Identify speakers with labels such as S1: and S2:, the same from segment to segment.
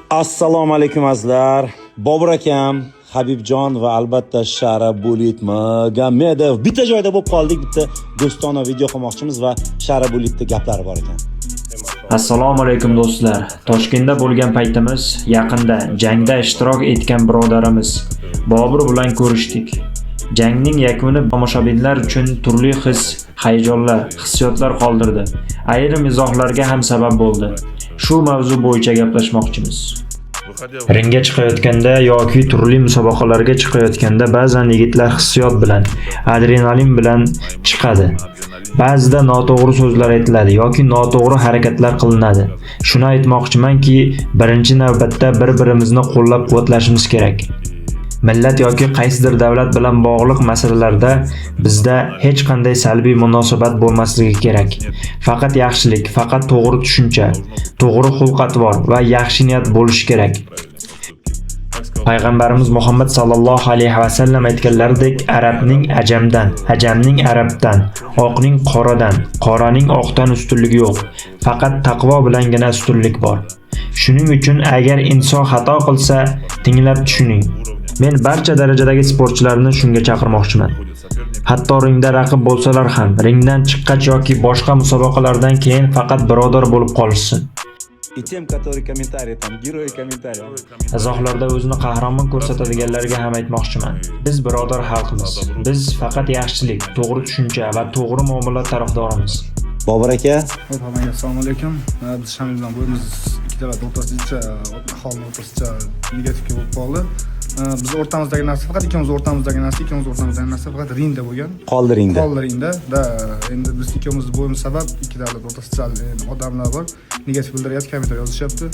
S1: Assalomu alaykum azizlar. Bobur akam, Habibjon va albatta Sharabulit Magomedov bitta joyda bo'lib qoldik. Bitta do'stona video qilmoqchimiz va Sharabulitda gaplari bor ekan.
S2: Assalomu alaykum do'stlar. Toshkentda bo'lgan paytimiz yaqinda jangda ishtirok etgan birodarimiz Bobur bilan ko'rishdik. Jangning yakuni tomoshabinlar uchun turli his, hayajonlar, hissiyotlar qoldirdi. Ayrim izohlarga ham sabab bo'ldi. Shu mavzu bo'yicha gaplashmoqchimiz. Ringga chiqayotganda yoki turli musobaqalarga chiqayotganda ba'zan yigitlar hissiyot bilan, adrenalin bilan chiqadi. Ba'zida noto'g'ri so'zlar aytiladi yoki noto'g'ri harakatlar qilinadi. Shuni aytmoqchimanki, birinchi navbatda bir-birimizni qo'llab-quvvatlashimiz kerak. Millat yoki qaysidir davlat bilan bog'liq masalalarda bizda hech qanday salbiy munosabat bo'lmasligi kerak. Faqat yaxshilik, faqat to'g'ri tushuncha, to'g'ri xulq-atvor va yaxshi niyat bo'lishi kerak. Payg'ambarimiz Muhammad sallallohu alayhi va sallam aytganlaridek, Arabning ajamdan, ajamning arabdan, oqning qoradan, qoraning oqdan ustunligi yo'q. Faqat taqvo bilangina ustunlik bor. Shuning uchun agar inson xato qilsa, tinglab tushuning. Men barcha darajadagi sportchilarni shunga chaqirmoqchiman. Hatto ringda raqib bo'lsalar ham, ringdan chiqqach yoki boshqa musobaqalardan keyin faqat birodar bo'lib qolishsin.
S1: И тем, которые комментарии там, герои комментариев.
S2: Izohlarda o'zini qahramon ko'rsatadiganlarga ham aytmoqchiman. Biz birodar xalqmiz. Biz faqat yaxshilik, to'g'ri tushuncha va to'g'ri muomala tarafdorimiz.
S1: Bobur aka,
S3: Assalomu alaykum. Biz Shamil bilan bo'yimiz ikki davlat o'rtasidagi aholi o'rtasida negativga bo'lib qoldi. Biz o'rtamizdagi narsa faqat ikkimiz o'rtamizdagi narsa faqat ringda bo'lgan.
S1: qoldi ringda.
S3: Endi biz ikkimiz bo'yimiz sabab ikki davlat o'rtasida odamlar bor. Negativ bildiryapti, kommentar yozishyapti.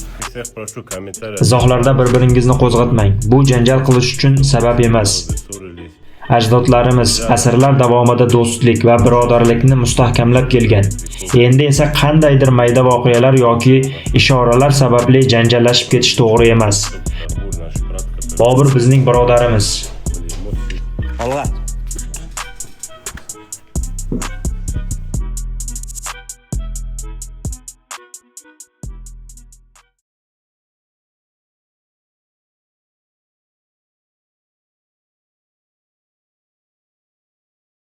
S2: Izohlarda bir-biringizni qo'zg'atmang. Bu janjal qilish uchun sabab emas. Ajdodlarimiz asrlar davomida do'stlik va birodarlikni mustahkamlab kelgan. Endi esa qandaydir mayda voqealar yoki ishoralar sababli janjallashib ketish to'g'ri emas. Bobur bizning birodarimiz.
S1: Olg'a.